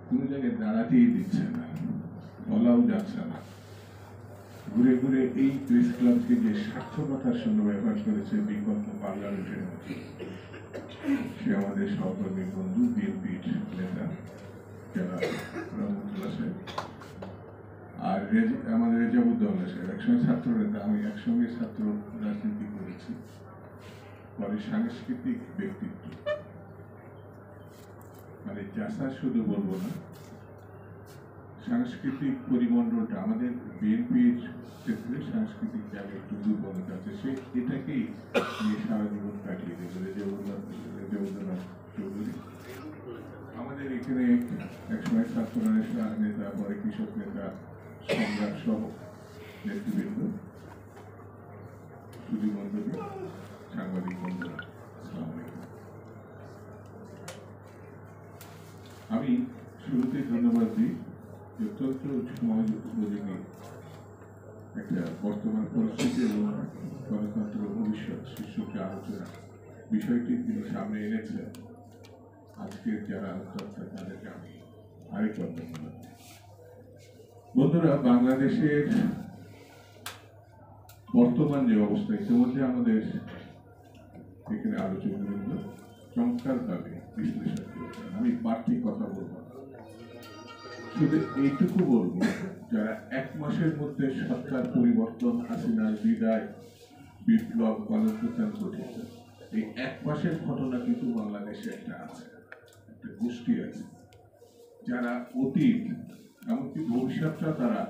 কোনো জায়গায় দাঁড়াতেই দিচ্ছে না, বলাও যাচ্ছে না। ঘুরে ঘুরে এই প্রেস ক্লাবকে যে সার্থকতার সঙ্গে ব্যবহার করেছে বিকল্প পার্লামেন্টের মধ্যে, সে আমাদের সহকর্মী বন্ধু বিএনপির নেতা যারা রহমতুল্লাহ সাহেব আর আমাদের রেজাউদ্দৌলা সাহেব, একসঙ্গে ছাত্র নেতা, আমি একসঙ্গে ছাত্র রাজনীতি করেছি। পরে সাংস্কৃতিক ব্যক্তিত্ব, মানে চাষা শুধু বলবো না, সাংস্কৃতিক পরিমণ্ডলটা আমাদের বিএনপির ক্ষেত্রে সাংস্কৃতিক জায়গায় একটু দুর্বলতা আছে, সে এটাকেই নিয়ে সারা জীবন কাটিয়ে দেবে। রেজাউদ্দৌলা চৌধুরী আমাদের এখানে একসময় ছাত্র নেতা, পরে কৃষক নেতা, সম্রাট সহ নেতৃবৃন্দ, সুধী মন্ডলী, সাংবাদিক বন্ধুরা, আসসালামু আলাইকুম। আমি শুরুতে ধন্যবাদ দিই অত্যন্ত সময় উপযোগী একটা বর্তমান পরিস্থিতি এবং গণতন্ত্র ভবিষ্যৎ শীর্ষক আলোচনা বিষয়টি তিনি সামনে এনেছেন। আজকের যারা আলোচনা তাদেরকে আমি আরেকবার ধন্যবাদ। বন্ধুরা, বাংলাদেশের বর্তমান যে অবস্থা, ইতিমধ্যে আমাদের এখানে আলোচনাগুলো চমৎকারভাবে বিশ্লেষণ করেছেন। আমি বাড়তি কথা বলব না, শুধু এইটুকু বলবো, যারা এক মাসের মধ্যে সরকার পরিবর্তন, হাসিনার বিদায়, বিপ্লব, গণঅভ্যুত্থান ঘটেছে, এই এক মাসের ঘটনা কিন্তু বাংলাদেশে একটা আছে, একটা গোষ্ঠী আছে যারা অতীত এমনকি ভবিষ্যৎটা তারা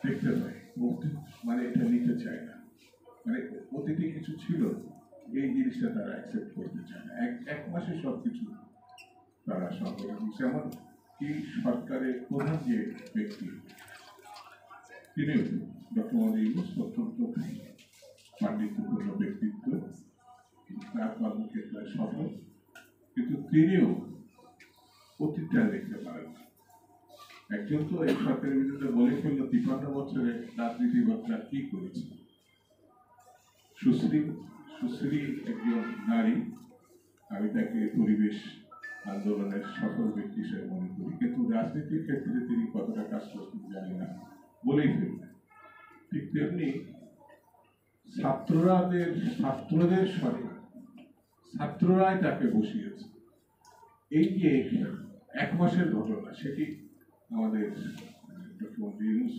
দেখতে পায়, মানে এটা নিতে চায় না, মানে অতীতে কিছু ছিল এই জিনিসটা তারা অ্যাকসেপ্ট করতে চায় না। এক মাসে সবকিছু তারা সংগ্রহ করছে। এমন কি সরকারের প্রধান যে ব্যক্তি, তিনি ডক্টর মোহাম্মদ ইউনূস অত্যন্ত পাণ্ডিত্যপূর্ণ ব্যক্তিত্ব, তার কর্মক্ষেত্রে সফল, কিন্তু তিনিও অতীতটা দেখতে পারেন না। একজন তো এই সরকারের বিরুদ্ধে বলে ফেলল ৫৩ বছরে রাজনীতিবিদরা কি করেছে। সুশ্রী একজন নারী, আমি তাকে পরিবেশ আন্দোলনের সফল ব্যক্তি হিসেবে মনে করি, কিন্তু রাজনীতির ক্ষেত্রে তিনি কতটা কাজ করতেন জানি না, বলেই ফেললেন। ঠিক তেমনি ছাত্রদের স্বরে ছাত্ররাই তাকে বসিয়েছে। এই যে এক মাসের ঘটনা, সেটি আমাদের ডক্টর মোহাম্মদ ইউনূস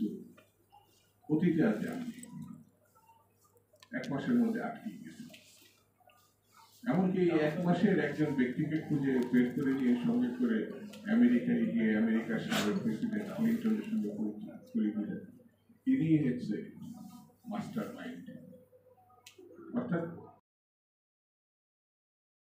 অতীতে আর জাননি, এক মাসের মধ্যে আটকে গেছে। এমনকি এক মাসের একজন ব্যক্তিকে খুঁজে বের করে নিয়ে সঙ্গে করে আমেরিকায় গিয়ে আমেরিকার সাবেক প্রেসিডেন্ট ক্লিন্টনের সঙ্গে পরিচয় দিলেন। তিনি হচ্ছে মাস্টার মাইন্ড। অর্থাৎ